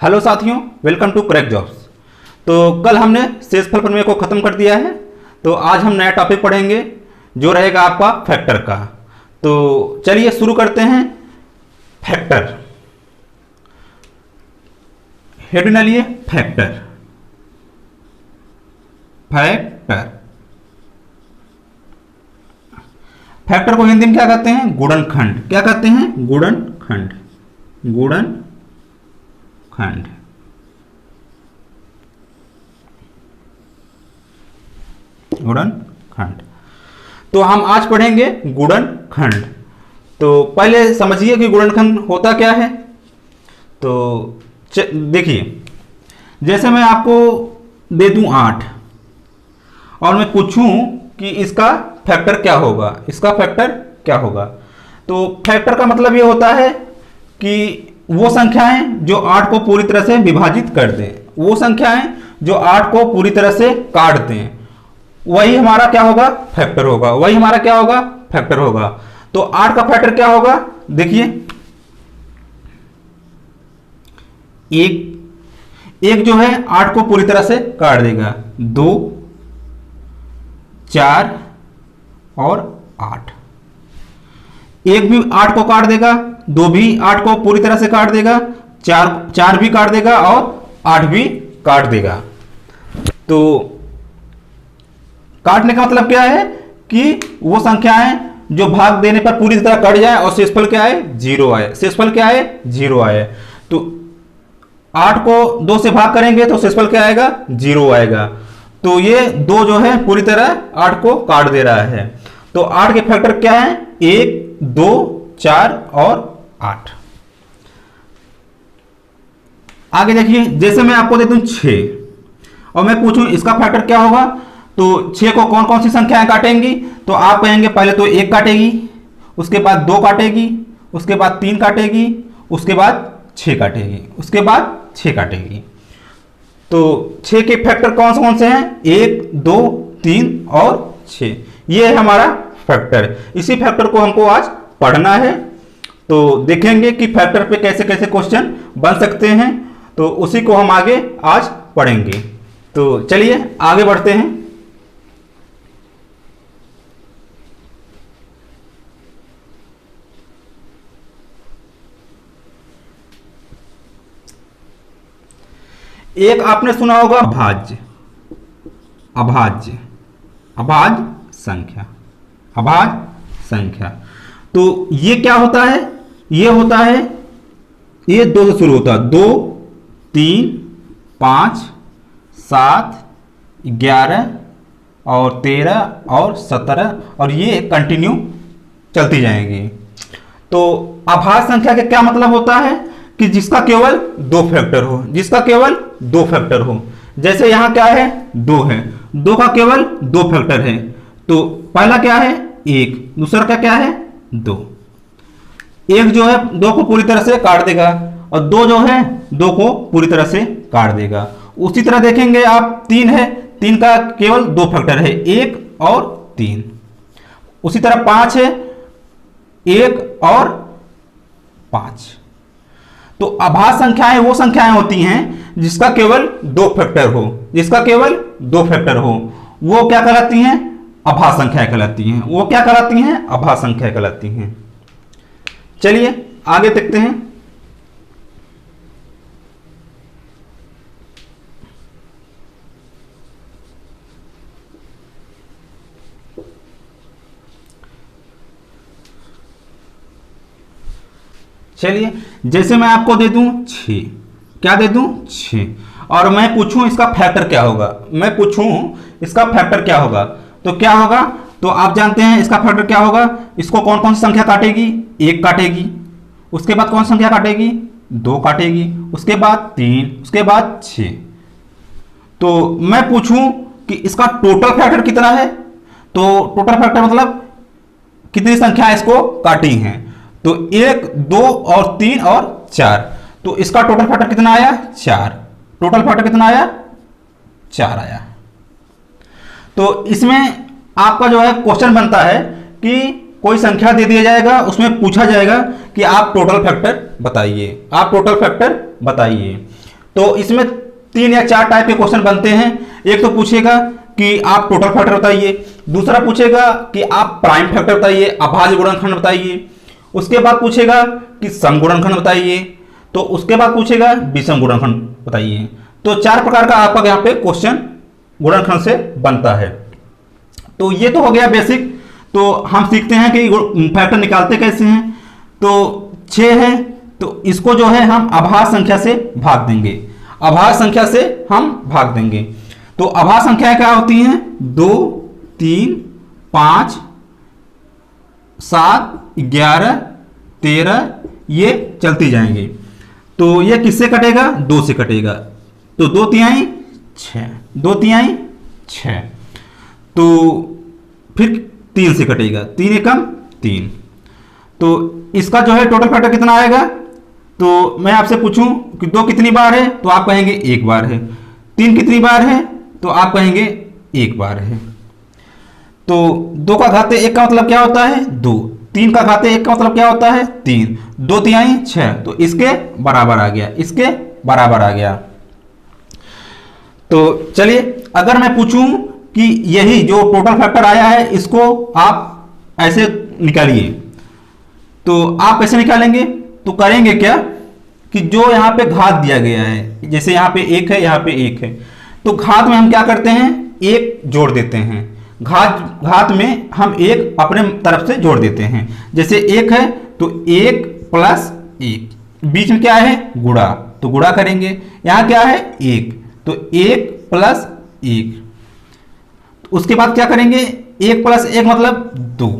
Hello साथियों, welcome to crack jobs. तो कल हमने शेषफल प्रमेय को ख़त्म कर दिया है। तो आज हम नया टॉपिक पढ़ेंगे जो रहेगा आपका फैक्टर का। तो चलिए शुरू करते हैं। फैक्टर, हेडिंग डालिए फैक्टर। फैक्टर फैक्टर को हिंदी में क्या कहते हैं? गुणनखंड। क्या कहते हैं? गुणनखंड। गुणनखंड। गुणनखंड। तो हम आज पढ़ेंगे गुणनखंड। तो पहले समझिए कि गुणनखंड होता क्या है। तो देखिए, जैसे मैं आपको दे दूं 8 और मैं पूछूं कि इसका फैक्टर क्या होगा, इसका फैक्टर क्या होगा। तो फैक्टर का मतलब ये होता है कि वो संख्याएं जो 8 को पूरी तरह से विभाजित कर दें, वो संख्याएं जो 8 को पूरी तरह से काट दें, वही हमारा क्या होगा? फैक्टर होगा। वही हमारा क्या होगा? फैक्टर होगा। तो 8 का फैक्टर क्या होगा? देखिए, एक जो है 8 को पूरी तरह से काट देगा, 2, 4 और 8। एक भी 8 को काट देगा, 2 भी 8 को पूरी तरह से काट देगा, 4 भी काट देगा और 8 भी काट देगा। तो काटने का मतलब क्या है कि वो संख्याएं जो भाग देने पर पूरी तरह कट जाए और शेषफल क्या आए? 0 आए। शेषफल क्या आए? 0 आए। तो 8 को 2 से भाग करेंगे तो शेषफल क्या आएगा? 0 आएगा। तो ये 2 जो है पूरी तरह 8 को काट दे रहा है। तो 8 के फैक्टर क्या है? 1, 2, 4 और 8। आगे देखिए, जैसे मैं आपको दे दूं 6 और मैं पूछूं इसका फैक्टर क्या होगा, तो 6 को कौन कौन सी संख्याएं काटेंगी? तो आप कहेंगे पहले तो 1 काटेगी, उसके बाद 2 काटेगी, उसके बाद 3 काटेगी, उसके बाद 6 काटेगी, उसके बाद 6 काटेगी। तो 6 के फैक्टर कौन से हैं? 1, 2, 3 और 6। ये है हमारा फैक्टर। इसी फैक्टर को हमको आज पढ़ना है। तो देखेंगे कि फैक्टर पे कैसे कैसे क्वेश्चन बन सकते हैं। तो उसी को हम आगे आज पढ़ेंगे। तो चलिए आगे बढ़ते हैं। एक आपने सुना होगा अभाज्य। अभाज्य, अभाज्य संख्या, अभाज्य संख्या। तो ये क्या होता है? ये होता है, ये 2 से शुरू होता है। 2, 3, 5, 7, 11 और 13 और 17 और ये कंटिन्यू चलती जाएंगी। तो अभाज्य संख्या का क्या मतलब होता है कि जिसका केवल 2 फैक्टर हो, जिसका केवल 2 फैक्टर हो। जैसे यहां क्या है? 2 है, 2 का केवल 2 फैक्टर है। तो पहला क्या है? 1, दूसरा का क्या है? 2। 1 जो है 2 को पूरी तरह से काट देगा और 2 जो है 2 को पूरी तरह से काट देगा। उसी तरह देखेंगे आप 3 है, 3 का केवल 2 फैक्टर है, 1 और 3। उसी तरह 5 है, 1 और 5। तो अभाज्य संख्याएं वो संख्याएं होती हैं जिसका केवल 2 फैक्टर हो, जिसका केवल 2 फैक्टर हो, वो क्या कहलाती हैं? अभाज्य संख्याएं कहलाती हैं। वो क्या कहलाती हैं? अभाज्य संख्याएं कहलाती हैं। चलिए आगे देखते हैं। चलिए, जैसे मैं आपको दे दूं 6, क्या दे दूं? 6 और मैं पूछूं इसका फैक्टर क्या होगा, मैं पूछूं इसका फैक्टर क्या होगा, तो क्या होगा? तो आप जानते हैं इसका फैक्टर क्या होगा। इसको कौन कौन सी संख्या काटेगी? 1 काटेगी, उसके बाद कौन सी संख्या काटेगी? 2 काटेगी, उसके बाद 3, उसके बाद 6। तो मैं पूछूं कि इसका टोटल फैक्टर कितना है, तो टोटल फैक्टर मतलब कितनी संख्या इसको काटी हैं। तो 1, 2 और 3 और 4। तो इसका टोटल फैक्टर कितना आया? 4। टोटल फैक्टर कितना आया? 4 आया। तो इसमें आपका जो है क्वेश्चन बनता है कि कोई संख्या दे दिया जाएगा, उसमें पूछा जाएगा कि आप टोटल फैक्टर बताइए, आप टोटल फैक्टर बताइए। तो इसमें 3 या 4 टाइप के क्वेश्चन बनते हैं। एक तो पूछेगा कि आप टोटल फैक्टर बताइए, दूसरा पूछेगा कि आप प्राइम फैक्टर बताइए, अभाज्य गुणनखंड बताइए, उसके बाद पूछेगा कि सम गुणनखंड बताइए, तो उसके बाद पूछेगा विषम गुणनखंड बताइए। तो 4 प्रकार का आपका यहाँ पे क्वेश्चन गुणनखंड से बनता है। तो ये तो हो गया बेसिक। तो हम सीखते हैं कि फैक्टर निकालते कैसे हैं। तो 6 है, तो इसको जो है हम अभाज्य संख्या से भाग देंगे, अभाज्य संख्या से हम भाग देंगे। तो अभाज्य संख्या क्या होती हैं? 2, 3, 5, 7, 11, 13, ये चलती जाएंगे। तो ये किससे कटेगा? 2 से कटेगा। तो 2 तिहाई 6, 2 तिहाई 6। तो फिर 3 से कटेगा, 3 एकम 3। तो इसका जो है टोटल फैक्टर कितना आएगा? तो मैं आपसे पूछूं कि 2 कितनी बार है, तो आप कहेंगे 1 बार है। 3 कितनी बार है, तो आप कहेंगे 1 बार है। तो 2 का घाते 1 का मतलब क्या होता है? 2। 3 का घाते 1 का मतलब क्या होता है? 3। 2 तिहाई 6, तो इसके बराबर आ गया, इसके बराबर आ गया। तो चलिए, अगर मैं पूछूं कि यही जो टोटल फैक्टर आया है इसको आप ऐसे निकालिए, तो आप कैसे निकालेंगे? तो करेंगे क्या कि जो यहाँ पे घात दिया गया है, जैसे यहाँ पे 1 है, यहाँ पे 1 है, तो घात में हम क्या करते हैं? 1 जोड़ देते हैं। घात में हम 1 अपने तरफ से जोड़ देते हैं। जैसे 1 है तो 1 + 1, बीच में क्या है? गुणा, तो गुणा करेंगे। यहाँ क्या है? 1, तो 1 + 1। उसके बाद क्या करेंगे? 1 + 1 मतलब 2,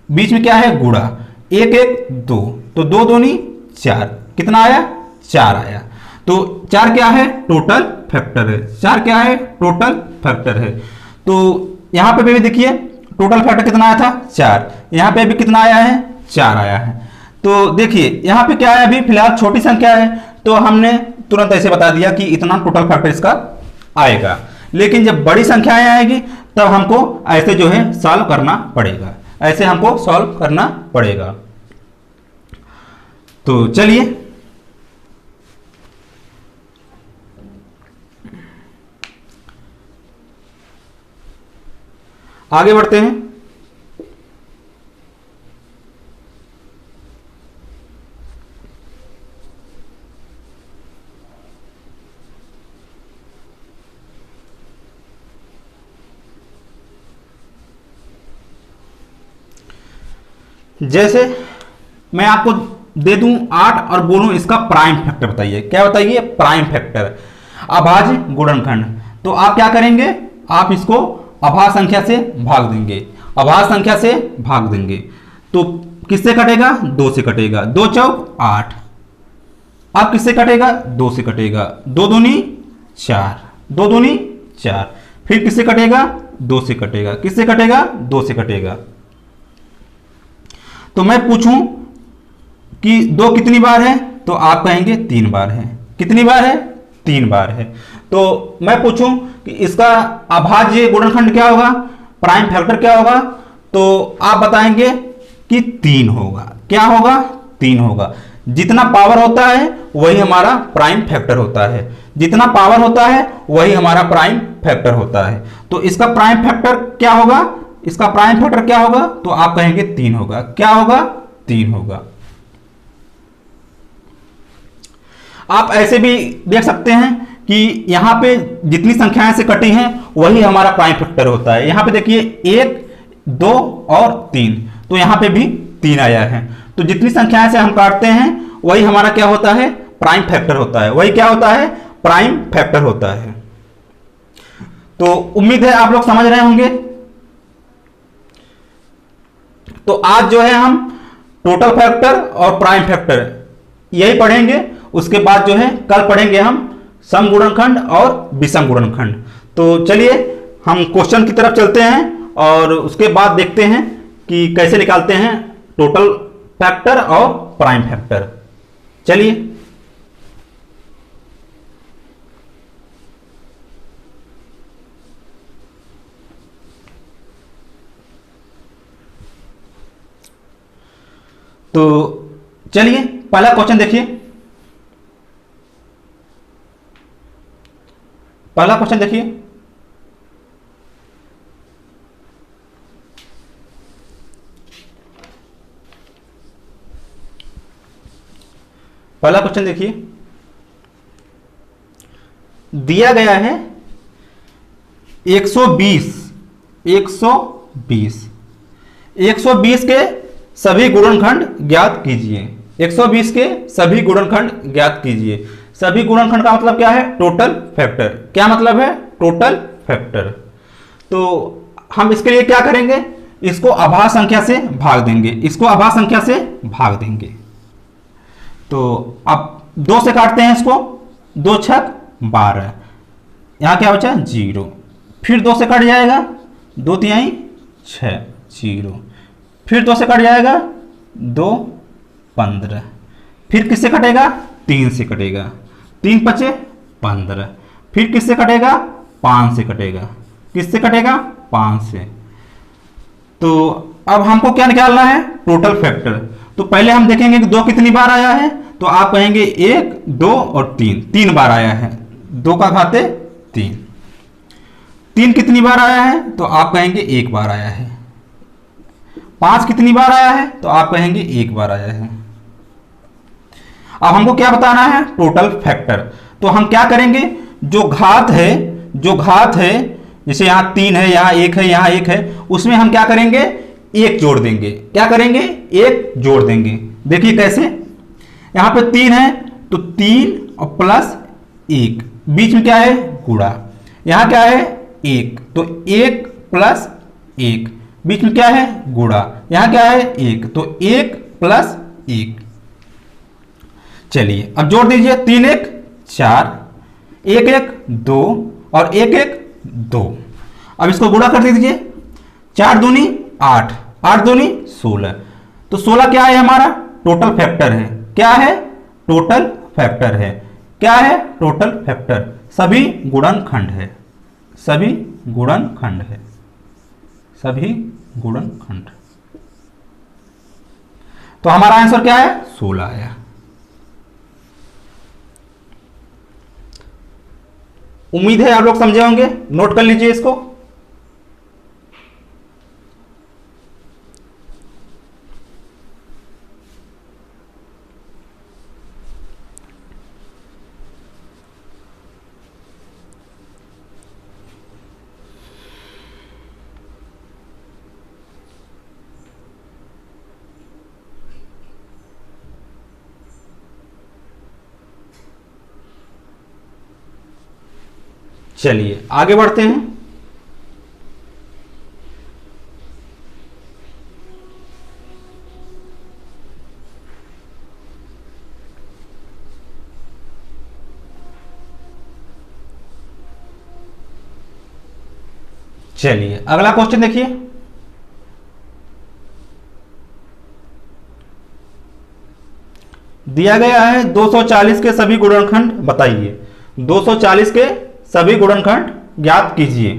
बीच में क्या है? गुणा, 1 1 2, तो 2 दूनी 4, कितना आया? 4 आया। तो 4 क्या है? टोटल फैक्टर है। 4 क्या है? टोटल फैक्टर है। तो यहां पे भी देखिए टोटल फैक्टर कितना आया था? 4। यहां पे भी कितना आया है? 4 आया है। तो देखिए यहां पे क्या है, अभी फिलहाल छोटी संख्या है, तो हमने तुरंत ऐसे बता दिया कि इतना टोटल फैक्टर इसका आएगा। लेकिन जब बड़ी संख्याएं आएगी तब हमको ऐसे जो है सॉल्व करना पड़ेगा, ऐसे हमको सॉल्व करना पड़ेगा। तो चलिए आगे बढ़ते हैं। जैसे मैं आपको दे दूं 8 और बोलूं इसका प्राइम फैक्टर बताइए। क्या बताइए? प्राइम फैक्टर, अभाज्य गुणनखंड। तो आप क्या करेंगे? आप इसको अभाज्य संख्या से भाग देंगे, अभाज्य संख्या से भाग देंगे। तो किससे कटेगा? 2 से कटेगा। 2 चौक 8। अब किससे कटेगा? 2 से कटेगा। 2 दूनी 4, 2 दूनी 4। फिर किससे कटेगा? 2 से कटेगा। किससे कटेगा? 2 से कटेगा। तो मैं पूछूं कि 2 कितनी बार है, तो आप कहेंगे 3 बार है। कितनी बार है? 3 बार है। तो मैं पूछूं कि इसका अभाज्य गुणनखंड क्या होगा, प्राइम फैक्टर क्या होगा, तो आप बताएंगे कि 3 होगा। क्या होगा? 3 होगा। जितना पावर होता है वही हमारा प्राइम फैक्टर होता है, जितना पावर होता है वही हमारा प्राइम फैक्टर होता है। तो इसका प्राइम फैक्टर क्या होगा? इसका प्राइम फैक्टर क्या होगा? तो आप कहेंगे 3 होगा। क्या होगा? 3 होगा। आप ऐसे भी देख सकते हैं कि यहां पे जितनी संख्याएं से कटी हैं वही हमारा प्राइम फैक्टर होता है। यहां पे देखिए 1 2 और 3, तो यहां पे भी 3 आया है। तो जितनी संख्याएं से हम काटते हैं वही हमारा क्या होता है? प्राइम फैक्टर होता है। वही क्या होता है? प्राइम फैक्टर होता है। तो उम्मीद है आप लोग समझ रहे होंगे। तो आज जो है हम टोटल फैक्टर और प्राइम फैक्टर यही पढ़ेंगे। उसके बाद जो है कल पढ़ेंगे हम सम गुणनखंड और विषम गुणनखंड। तो चलिए हम क्वेश्चन की तरफ चलते हैं और उसके बाद देखते हैं कि कैसे निकालते हैं टोटल फैक्टर और प्राइम फैक्टर। चलिए तो चलिए पहला क्वेश्चन देखिए। पहला क्वेश्चन देखिए, पहला क्वेश्चन देखिए, दिया गया है 120 के सभी गुणनखंड ज्ञात कीजिए। 120 के सभी गुणनखंड ज्ञात कीजिए। सभी गुणनखंड का मतलब क्या है? Total factor. क्या मतलब है? Total factor. तो हम इसके लिए क्या करेंगे? इसको अभाज्य संख्या से भाग देंगे, इसको अभाज्य संख्या से भाग देंगे। तो अब 2 से काटते हैं इसको, 2 छक 12, यहां क्या बचा? 0। फिर 2 से कट जाएगा, 2 तिहाई 6, 0। फिर 2 से कट जाएगा, 2 15। फिर किससे कटेगा? 3 से कटेगा, 3 पचे 15। फिर किससे कटेगा? 5 से कटेगा। किससे कटेगा? 5 से। तो अब हमको क्या निकालना है? Total factor. तो पहले हम देखेंगे कि 2 कितनी बार आया है, तो आप कहेंगे 1, 2 और 3, 3 बार आया है। 2 का घाते 3। 3 कितनी बार आया है, तो आप कहेंगे 1 बार आया है। 5 कितनी बार आया है, तो आप कहेंगे 1 बार आया है। अब हमको क्या बताना है? Total factor. तो हम क्या करेंगे? जो घात है, जैसे यहां 3 है, यहां 1 है, यहां 1 है, उसमें हम क्या करेंगे? 1 जोड़ देंगे। क्या करेंगे? 1 जोड़ देंगे। देखिए कैसे, यहां पे 3 है तो 3 और प्लस 1, बीच में क्या है? गुणा। यहां क्या है? 1, तो 1 प्लस 1, बीच में क्या है? गुणा। यहां क्या है? 1, तो 1 प्लस 1। चलिए अब जोड़ दीजिए, 3 1 4, 1 1 2 और 1 1 2। अब इसको गुणा कर दीजिए, 4 दूनी 8, 8 दूनी 16। तो 16 क्या है? हमारा टोटल फैक्टर है। क्या है? टोटल फैक्टर है। क्या है? Total factor. सभी गुणनखंड है, सभी गुणनखंड है, सभी गुणनखंड। तो हमारा आंसर क्या है? 16 आया। उम्मीद है आप लोग समझे होंगे। नोट कर लीजिए इसको। चलिए आगे बढ़ते हैं। चलिए अगला क्वेश्चन देखिए, दिया गया है 240 के सभी गुणनखंड बताइए। 240 के सभी गुणनखंड ज्ञात कीजिए।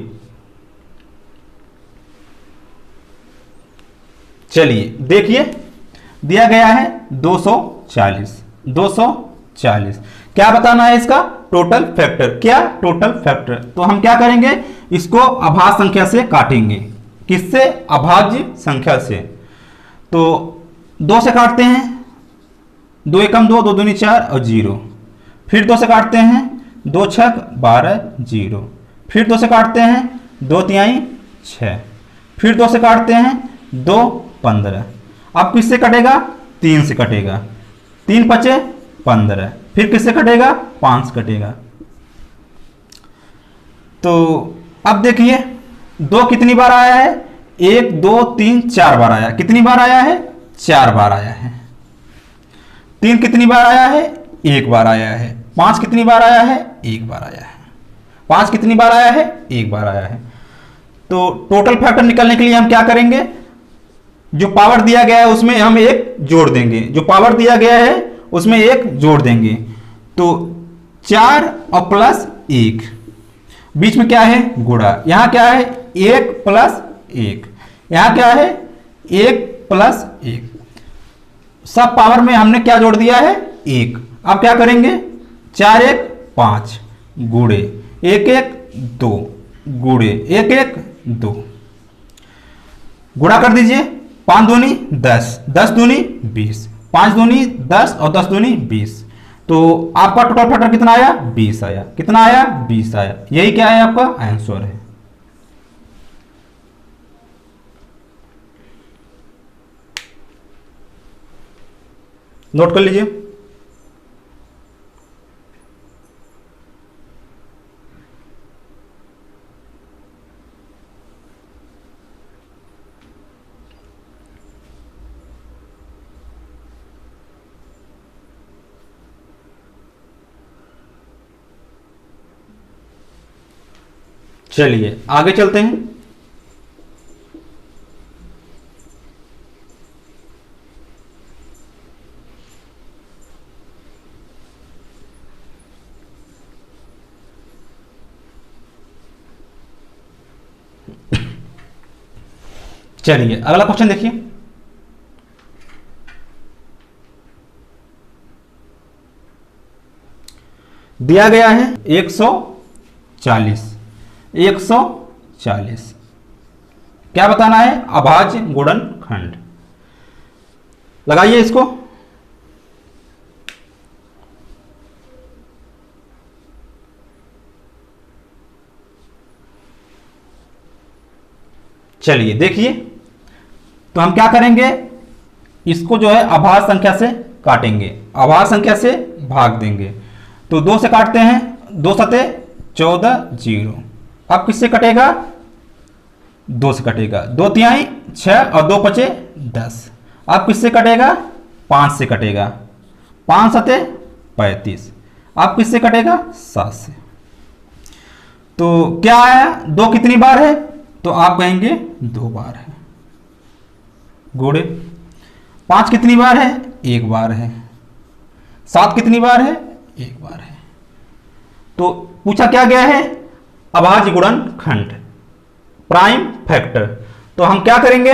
चलिए देखिए, दिया गया है 240। 240 क्या बताना है? इसका टोटल फैक्टर। क्या? Total factor. तो हम क्या करेंगे? इसको अभाज्य संख्या से काटेंगे। किससे? अभाज्य संख्या से। तो 2 से काटते हैं, 2 एकम 2, 2 दूनी 4 और 0। फिर 2 से काटते हैं, 2 छक 12 0। फिर 2 से काटते हैं, 2 तिहाई 6। फिर 2 से काटते हैं, 2 15। अब किससे कटेगा? 3 से कटेगा, 3 पचे 15। फिर किससे कटेगा? 5 कटेगा। तो अब देखिए 2 कितनी बार आया है? 1 2 3 4 बार आया। कितनी बार आया है? 4 बार आया है। 3 कितनी बार आया है? 1 बार आया है। 5 कितनी बार आया है? 1 बार आया है। 5 कितनी बार आया है? 1 बार आया है। तो टोटल फैक्टर निकालने के लिए हम क्या करेंगे? जो पावर दिया गया है उसमें हम 1 जोड़ देंगे। जो पावर दिया गया है उसमें 1 जोड़ देंगे। तो 4 और प्लस 1, बीच में क्या है? गुणा। यहां क्या है? 1 प्लस 1। यहां क्या है? 1 प्लस 1। सब पावर में हमने क्या जोड़ दिया है? 1। अब क्या करेंगे? 4 1 5, गुणे एक एक दो, गुणे एक एक दो, गुणा कर दीजिए। 5 दूनी 10, 10 दूनी 20, 5 दूनी 10 और 10 दूनी 20। तो आपका टोटल फैक्टर कितना आया? 20 आया। कितना आया? 20 आया। यही क्या है? आपका आंसर है। नोट कर लीजिए। चलिए आगे चलते हैं। चलिए अगला क्वेश्चन देखिए। दिया गया है 140, 140 क्या बताना है? अभाज्य गुणनखंड। लगाइए इसको। चलिए देखिए, तो हम क्या करेंगे, इसको जो है अभाज्य संख्या से काटेंगे, अभाज्य संख्या से भाग देंगे। तो 2 से काटते हैं, 2 सते 14, 0। अब किससे कटेगा? 2 से कटेगा। 2 तिहाई 6 और 2 पचे 10। अब किससे कटेगा? 5 से कटेगा। 5 सते 35। अब किससे कटेगा? 7 से। तो क्या आया? 2 कितनी बार है? तो आप कहेंगे 2 बार है। गुणे 5 कितनी बार है? 1 बार है। 7 कितनी बार है? 1 बार है। तो पूछा क्या गया है? अभाज्य गुणनखंड, प्राइम फैक्टर। तो हम क्या करेंगे,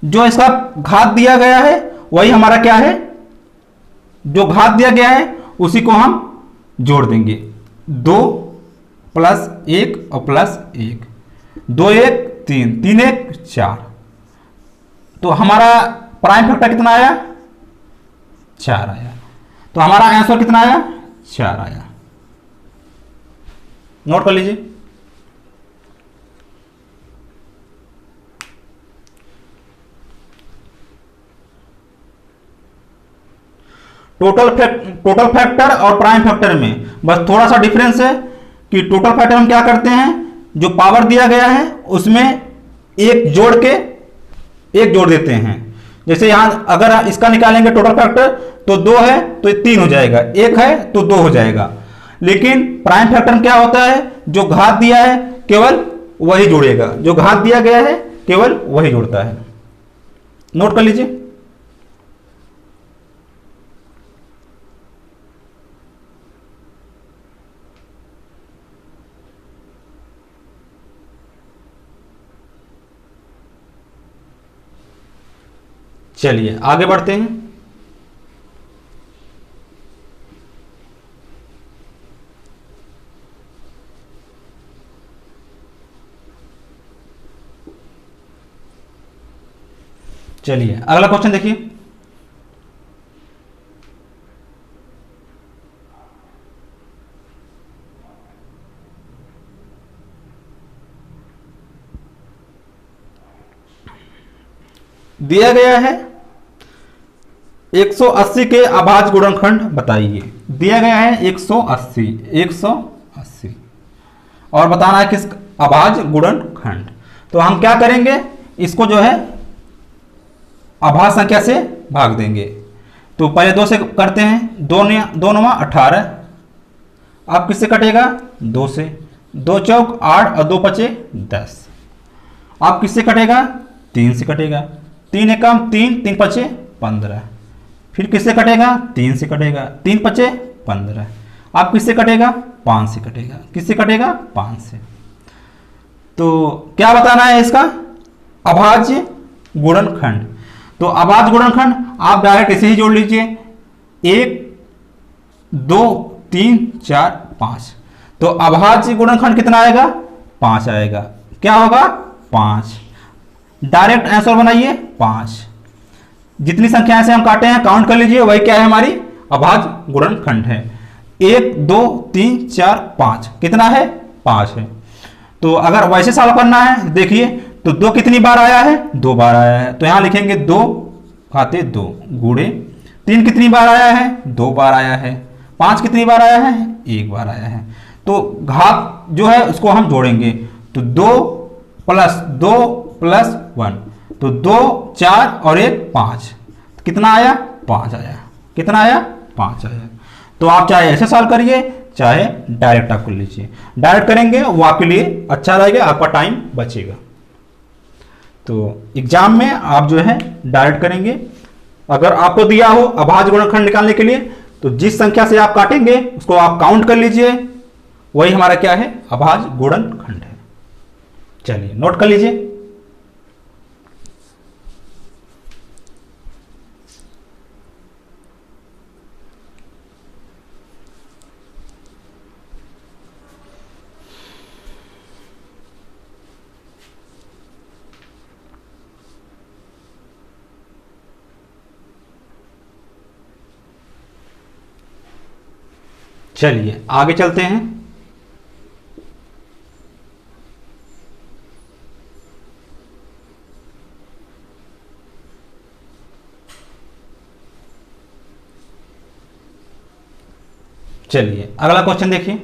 जो इसका घात दिया गया है वही हमारा क्या है, जो घात दिया गया है उसी को हम जोड़ देंगे। 2 प्लस 1 और प्लस 1, 2 1 3, 3 1 4। तो हमारा प्राइम फैक्टर कितना आया? 4 आया। तो हमारा आंसर कितना आया? 4 आया। नोट कर लीजिए। टोटल फैक्टर और प्राइम फैक्टर में बस थोड़ा सा डिफरेंस है कि टोटल फैक्टर हम क्या करते हैं, जो पावर दिया गया है उसमें एक जोड़ देते हैं। जैसे यहां अगर इसका निकालेंगे टोटल फैक्टर तो 2 है तो 3 हो जाएगा, 1 है तो 2 हो जाएगा। लेकिन प्राइम फैक्टर क्या होता है, जो घात दिया है केवल वही जोड़ेगा, जो घात दिया गया है केवल वही जोड़ता है। नोट कर लीजिए। चलिए आगे बढ़ते हैं। चलिए अगला क्वेश्चन देखिए। दिया गया है 180 के अभाज्य गुणनखंड बताइए। दिया गया है 180, 180 और बताना है किस अभाज्य गुणनखंड। तो हम क्या करेंगे, इसको जो है अभाज्य संख्या से भाग देंगे। तो पहले 2 से करते हैं, 2 9 18। अब किससे कटेगा? 2 से। 2 चौक 8 और 2 पचे 10। अब किससे कटेगा? 3 से कटेगा। 3 एकम 3, 3 पचे 15। फिर किससे कटेगा? 3 से कटेगा। 3 पचे 15। अब किससे कटेगा? 5 से कटेगा। किससे कटेगा? 5 से। तो क्या बताना है इसका? अभाज्य गुणनखंड। तो अभाज्य गुणनखंड आप डायरेक्ट इसे ही जोड़ लीजिए। 1 2 3 4 5। तो अभाज्य गुणनखंड कितना आएगा? 5 आएगा। क्या होगा? 5। डायरेक्ट आंसर बनाइए 5। जितनी संख्याएं से हम काटे हैं काउंट कर लीजिए, वही क्या है? हमारी अभाज्य गुणनखंड है। 1 2 3 4 5 कितना है? 5 है। तो अगर वैसे सॉल्व करना है देखिए, तो 2 कितनी बार आया है? 2 बार आया है, तो यहां लिखेंगे 2 खाते 2 गुणे 3 कितनी बार आया है? 2 बार आया है। 5 कितनी बार आया है? 1 बार आया है। तो घात जो है उसको हम जोड़ेंगे, तो 2 प्लस 2 प्लस 1, तो 2 4 और 1 5, कितना आया? 5 आया। कितना आया? 5 आया। तो आप चाहे ऐसे सॉल्व करिए, चाहे डायरेक्ट आप कर लीजिए। डायरेक्ट करेंगे वो आपके लिए अच्छा रहेगा, आपका टाइम बचेगा। तो एग्जाम में आप जो है डायरेक्ट करेंगे। अगर आपको दिया हो अभाज्य गुणनखंड निकालने के लिए, तो जिस संख्या से आप काटेंगे उसको आप काउंट कर लीजिए, वही हमारा क्या है? अभाज्य गुणनखंड है। चलिए नोट कर लीजिए। चलिए आगे चलते हैं। चलिए अगला क्वेश्चन देखिए।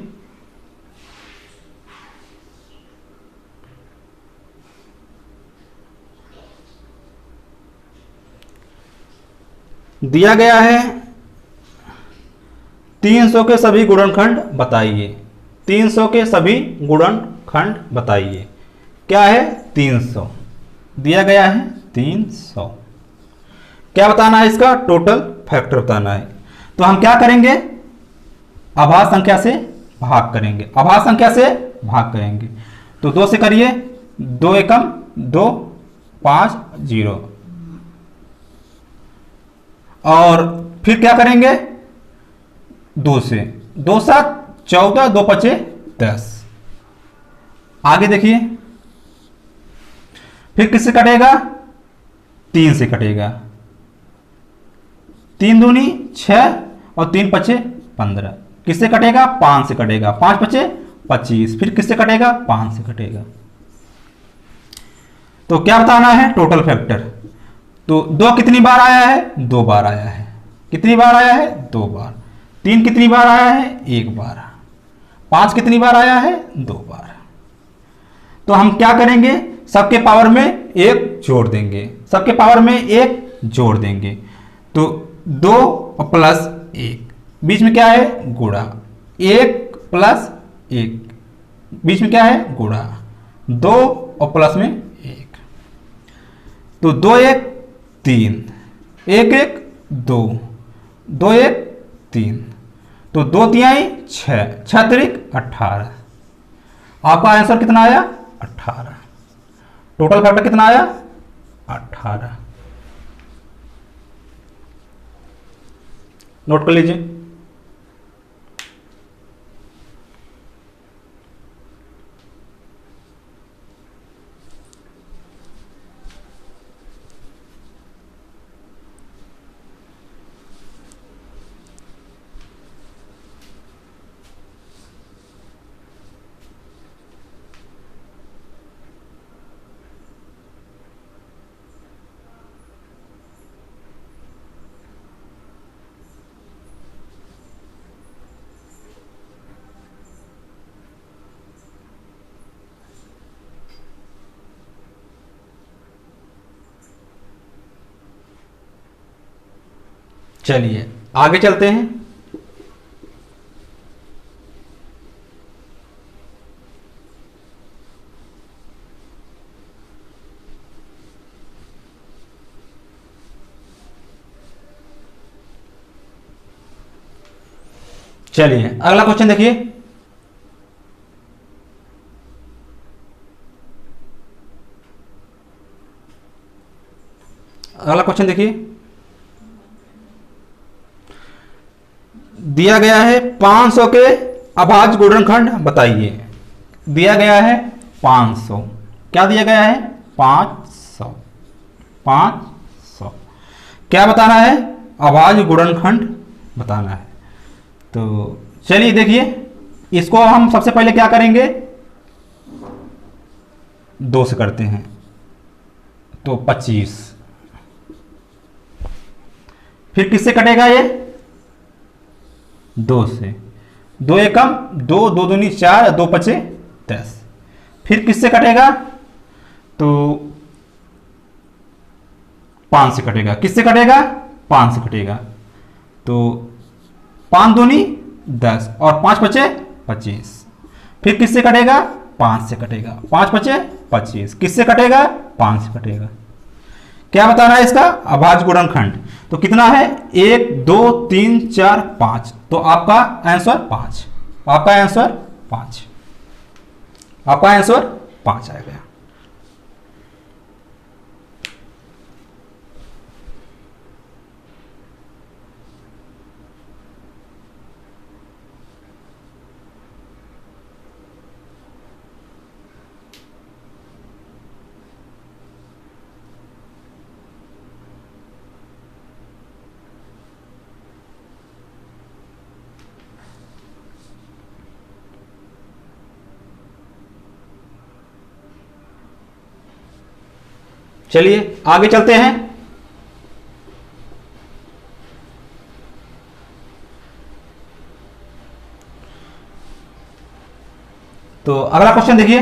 दिया गया है 300 के सभी गुणनखंड बताइए। 300 के सभी गुणनखंड बताइए। क्या है? 300 दिया गया है। 300 क्या बताना है? इसका टोटल फैक्टर बताना है। तो हम क्या करेंगे? अभाज्य संख्या से भाग करेंगे। अभाज्य संख्या से भाग करेंगे तो 2 से करिए, 2 एकम 2 5 0, और फिर क्या करेंगे? 2 से, 2 7 14, 2 5 10। आगे देखिए, फिर किससे कटेगा? 3 से कटेगा। 3 दूनी 6 और 3 5 15। किससे कटेगा? 5 से कटेगा। 5 5 25। फिर किससे कटेगा? 5 से कटेगा। तो क्या बताना है? Total factor. तो 2 कितनी बार आया है? 2 बार आया है। कितनी बार आया है? 2 बार। 3 कितनी बार आया है? 1 बार। 5 कितनी बार आया है? 2 बार। तो हम क्या करेंगे? सबके पावर में 1 जोड़ देंगे। सबके पावर में 1 जोड़ देंगे। तो 2 और प्लस 1, बीच में क्या है? गुणा। 1 प्लस 1, बीच में क्या है? गुणा। 2 और प्लस में 1, तो 2 1 3, 1 1 2, 2 1 3, तो 2 तिहाई 6, 6 त्रिक 18। आपका आंसर कितना आया? 18। टोटल फैक्टर कितना आया? 18। नोट कर लीजिए। चलिए आगे चलते हैं। चलिए अगला क्वेश्चन देखिए। अगला क्वेश्चन देखिए। दिया गया है 500 के अभाज्य गुणनखंड बताइए। दिया गया है 500, क्या दिया गया है 500, 500 क्या बताना है, अभाज्य गुणनखंड बताना है। तो चलिए देखिए, इसको हम सबसे पहले क्या करेंगे, 2 से करते हैं तो 25, फिर किससे कटेगा ये, 2 से, 2 एकम 2, 2 दूनी 4, 2 पचे 10, फिर किससे कटेगा, तो 5 से कटेगा, किससे कटेगा, 5 से कटेगा, तो 5 दूनी 10 और 5 पचे 25, फिर किससे कटेगा, 5 से कटेगा, 5 पचे 25, किससे कटेगा, 5 से कटेगा। क्या बताना है इसका, अभाज्य गुणनखंड। तो कितना है, 1 2 3 4 5, तो आपका आंसर 5, आपका आंसर 5, आपका आंसर 5 आएगा। चलिए आगे चलते हैं। तो अगला क्वेश्चन देखिए,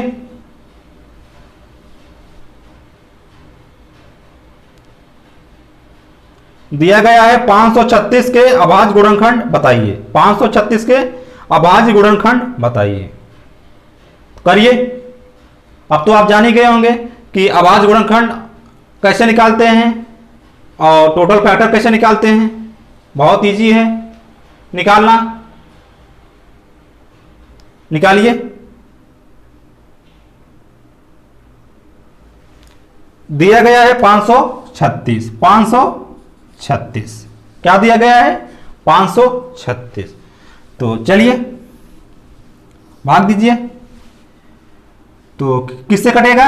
दिया गया है 536 के अभाज्य गुणनखंड बताइए। 536 के अभाज्य गुणनखंड बताइए, करिए। अब तो आप जान ही गए होंगे कि अभाज्य गुणनखंड कैसे निकालते हैं और टोटल फैक्टर कैसे निकालते हैं, बहुत इजी है निकालना। निकालिए। दिया गया है 536, 536 क्या दिया गया है, 536। तो चलिए भाग दीजिए, तो किससे कटेगा,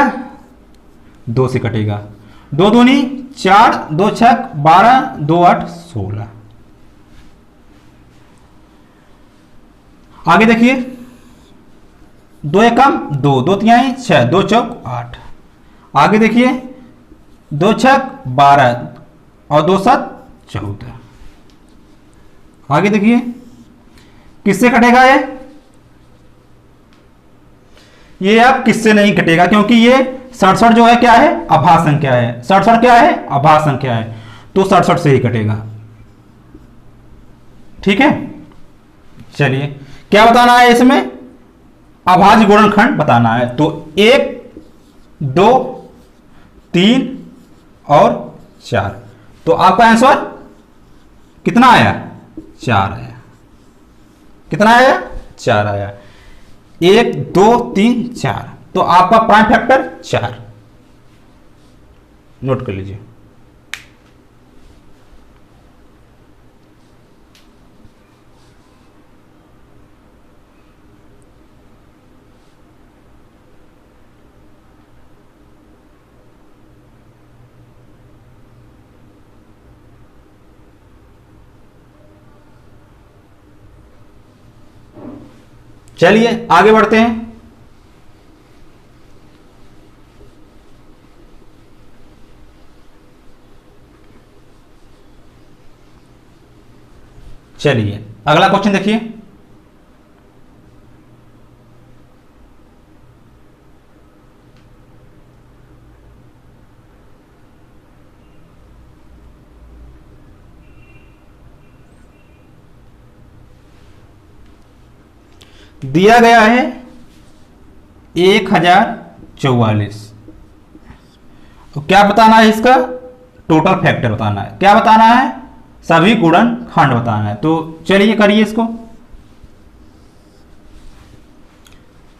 2 से कटेगा, 2 दूनी 4, 2 छक 12, 2 8 16। आगे देखिए, 2 एकम 2, 2 तिहाई 6, 2 चौक 8। आगे देखिए, 2 छक 12 और 2 7 14। आगे देखिए, किससे कटेगा ये अब किससे नहीं कटेगा, क्योंकि ये 67 जो है क्या है, अभाज्य संख्या है। 67 क्या है, अभाज्य संख्या है, तो 67 से ही कटेगा। ठीक है, चलिए क्या बताना है इसमें, अभाज्य गुणनखंड बताना है। तो 1 2 3 और 4, तो आपका आंसर कितना आया, 4 आया। कितना आया, 4 आया। 1 2 3 4, तो आपका प्राइम फैक्टर 4, नोट कर लीजिए। चलिए आगे बढ़ते हैं। चलिए अगला क्वेश्चन देखिए, दिया गया है 1044। तो क्या बताना है इसका, टोटल फैक्टर बताना है। क्या बताना है, सभी गुणनखंड बताना है। तो चलिए करिए इसको,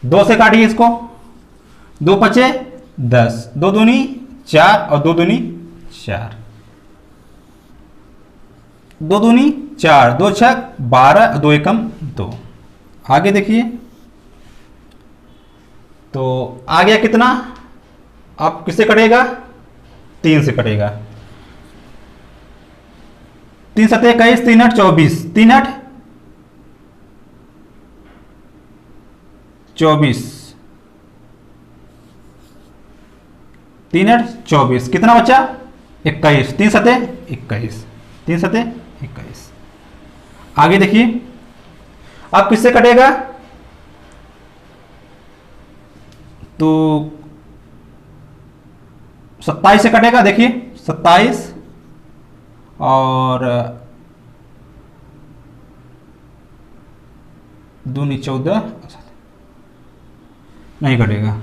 2 से काटिए इसको, 2 पचे 10, 2 दूनी 4 और 2 दूनी 4, 2 दूनी 4, 2 छक 12, 2 एकम 2। आगे देखिए, तो आ गया कितना, अब किससे कटेगा, 3 से कटेगा। 3 सत्ते 21, 3 8 24, 3 8 24, 3 8 24, कितना बचा 21, 3 सत्ते 21, 3 सत्ते 21। आगे देखिए, अब किससे कटेगा, तो 27 से कटेगा। देखिए 27 और 2 नी 14, नहीं कटेगा।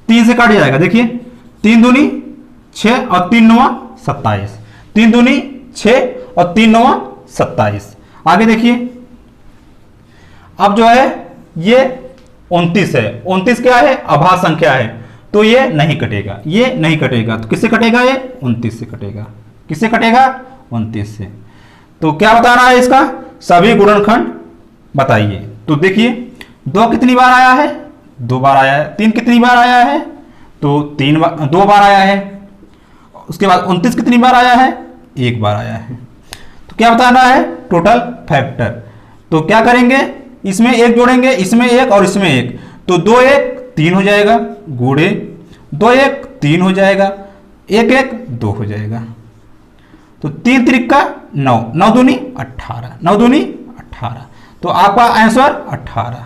तीन से काट जाएगा। देखिए 3 दूनी 6 और 3 9 27, 3 दूनी 6 और 3 9 27। आगे देखिए, अब जो है ये 29 है, 29 क्या है, अभाज्य संख्या है, तो ये नहीं कटेगा, ये नहीं कटेगा। तो किससे कटेगा, ये 29 से कटेगा। किससे कटेगा, 29 से। तो क्या बताना है इसका, सभी गुणनखंड बताइए। तो देखिए 2 कितनी बार आया है, 2 बार आया है। 3 कितनी बार आया है, तो 2 बार आया है। उसके बाद 29 कितनी बार आया है, 1 बार आया है। तो क्या बताना है, टोटल फैक्टर। तो क्या करेंगे, इसमें 1 जोड़ेंगे, इसमें 1 और इसमें 1, तो 2 1 3 हो जाएगा, गुणे 2 1 3 हो जाएगा, 1 1 2 हो जाएगा। तो 3 त्रिक 9, 9 दूनी 18, 9 दूनी 18। तो आपका आंसर 18,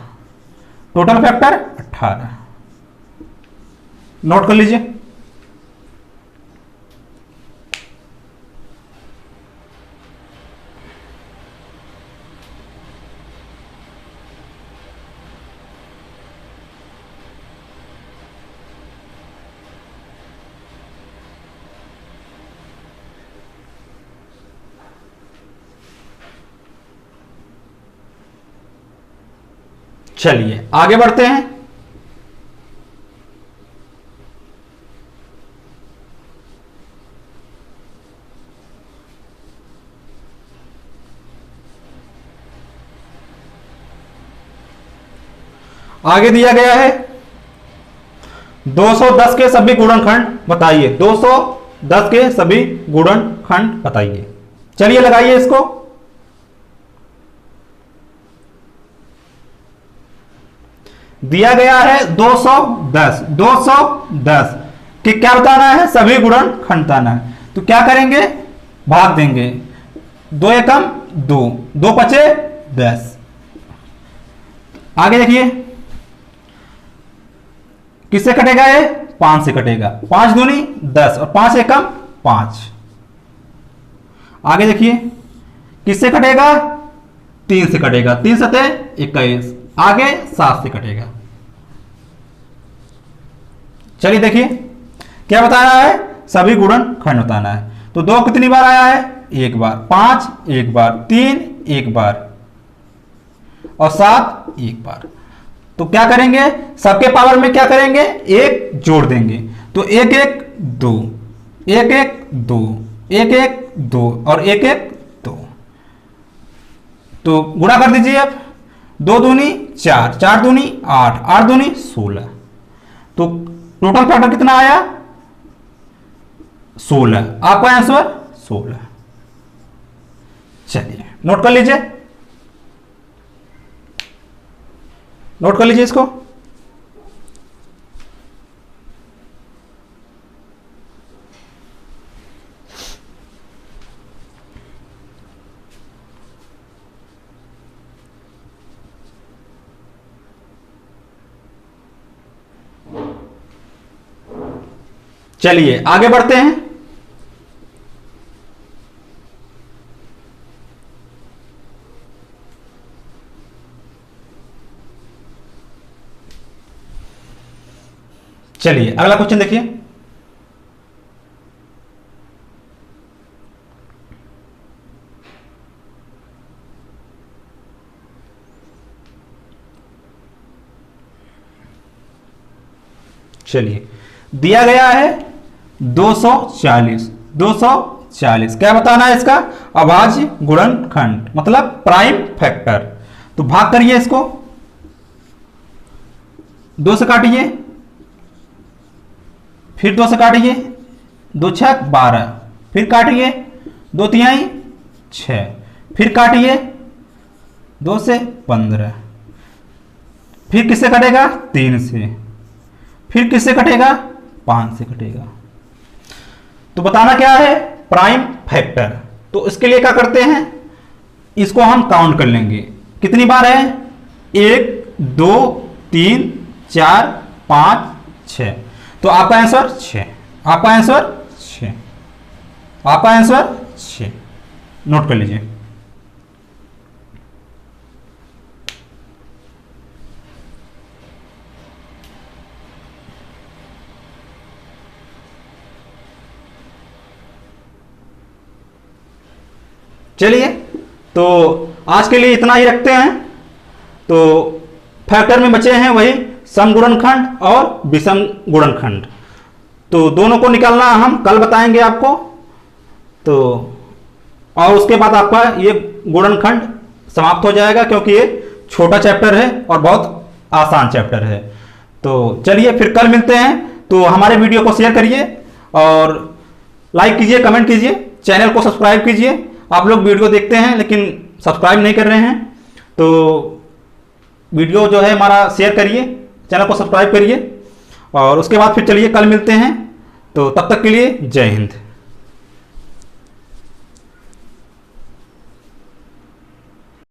टोटल फैक्टर 18। नोट कर लीजिए। चलिए आगे बढ़ते हैं। आगे दिया गया है 210 के सभी गुणनखंड बताइए। 210 के सभी गुणनखंड बताइए। चलिए लगाइए इसको। दिया गया है 210, 210 कि क्या बताना है, सभी गुणनखंड बताना है। तो क्या करेंगे, भाग देंगे, 2 एकम 2, 2 पचे 10। आगे देखिए किससे कटेगा, ये 5 से कटेगा, 5 दूनी 10 और 5 एकम 5। आगे देखिए किससे कटेगा, 3 से कटेगा, 3 सते 21। आगे 7 से कटेगा। चलिए देखिए क्या बताना है, सभी गुणनखंड बताना है। तो 2 कितनी बार आया है, 1 बार, 5 1 बार, 3 1 बार और 7 1 बार। तो क्या करेंगे, सबके पावर में क्या करेंगे, 1 जोड़ देंगे। तो 1 1 2, 1 1 2, 1 1 2 और 1 1 2। तो गुणा कर दीजिए अब, 2 दूनी 4, 4 दूनी 8, 8 दूनी 16। तो टोटल फैक्टर कितना आया, 16। आपका आंसर 16। चलिए नोट कर लीजिए, नोट कर लीजिए इसको। चलिए आगे बढ़ते हैं। चलिए अगला क्वेश्चन देखिए। चलिए दिया गया है 240। 240 क्या बताना है इसका? अभाज्य गुणनखंड मतलब प्राइम फैक्टर। तो भाग करिए इसको, 2 से काटिए, फिर 2 से काटिए, 2 छक 12, फिर काटिए 2 तिहाई 6, फिर काटिए 2 से 15, फिर किससे कटेगा? 3 से, फिर किससे कटेगा? 5 से कटेगा। तो बताना क्या है? Prime factor. तो इसके लिए क्या करते हैं, इसको हम काउंट कर लेंगे। कितनी बार है? 1 2 3 4 5 6। तो आपका आंसर 6, आपका आंसर 6, आपका आंसर 6। नोट कर लीजिए। चलिए, तो आज के लिए इतना ही रखते हैं। तो फैक्टर में बचे हैं वही सम गुणनखंड और विषम गुणनखंड। तो दोनों को निकालना हम कल बताएंगे आपको। तो और उसके बाद आपका ये गुणनखंड समाप्त हो जाएगा, क्योंकि ये छोटा चैप्टर है और बहुत आसान चैप्टर है। तो चलिए फिर कल मिलते हैं। तो हमारे वीडियो को शेयर करिए और लाइक कीजिए, कमेंट कीजिए, चैनल को सब्सक्राइब कीजिए। आप लोग वीडियो देखते हैं लेकिन सब्सक्राइब नहीं कर रहे हैं, तो वीडियो जो है हमारा शेयर करिए, चैनल को सब्सक्राइब करिए। और उसके बाद फिर चलिए कल मिलते हैं। तो तब तक के लिए जय हिंद।